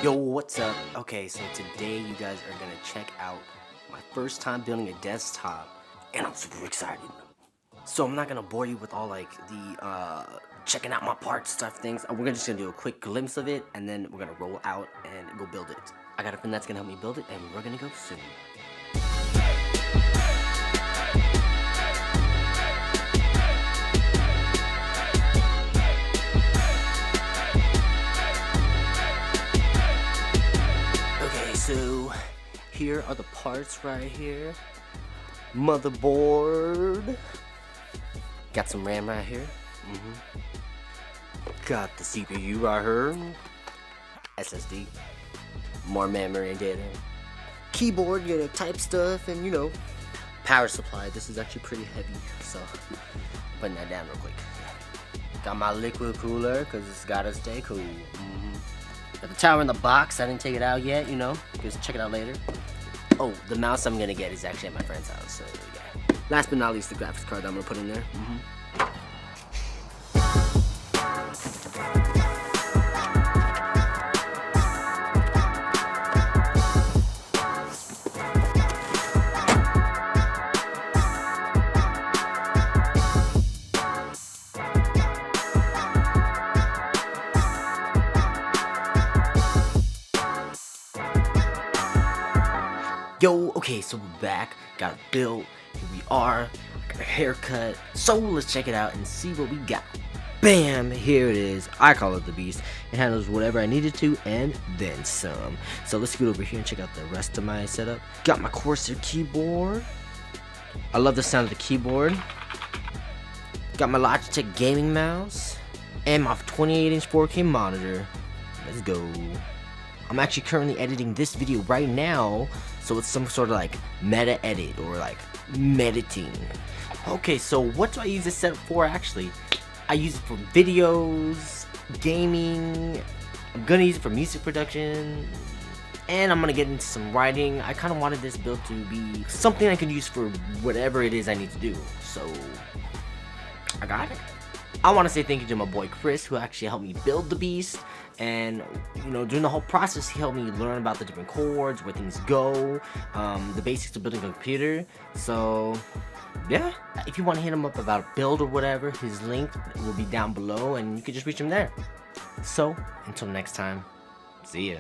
Yo, what's up? Okay, so today you guys are gonna check out my first time building a desktop, and I'm super excited. So I'm not gonna bore you with all like the checking out my parts stuff things. We're just gonna do a quick glimpse of it, and then we're gonna roll out and go build it. I got a friend that's gonna help me build it, and we're gonna go soon. Okay, so here are the parts right here. Motherboard. Got some RAM right here. Got the CPU right here. SSD. More memory and data. Keyboard, you know, type stuff, and you know, power supply. This is actually pretty heavy, so I'm putting that down real quick. Got my liquid cooler, because it's gotta stay cool. Got the tower in the box. I didn't take it out yet, you know. Just check it out later. Oh, the mouse I'm gonna get is actually at my friend's house, so yeah. Last but not least, the graphics card that I'm gonna put in there. Yo, okay, so we're back. Got it built. Here we are. Got a haircut. So let's check it out and see what we got. Bam! Here it is. I call it the Beast. It handles whatever I needed to and then some. So let's go over here and check out the rest of my setup. Got my Corsair keyboard. I love the sound of the keyboard. Got my Logitech gaming mouse. And my 28-inch 4K monitor. Let's go. I'm actually currently editing this video right now, so it's some sort of like meta edit or like mediting. Okay, so what do I use this setup for actually? I use it for videos, gaming, I'm gonna use it for music production, and I'm gonna get into some writing. I kind of wanted this build to be something I can use for whatever it is I need to do, so I got it. I want to say thank you to my boy Chris, who actually helped me build the Beast, and you know, during the whole process he helped me learn about the different chords, where things go, the basics of building a computer. So yeah, if you want to hit him up about a build or whatever, his link will be down below and you can just reach him there. So until next time, see ya.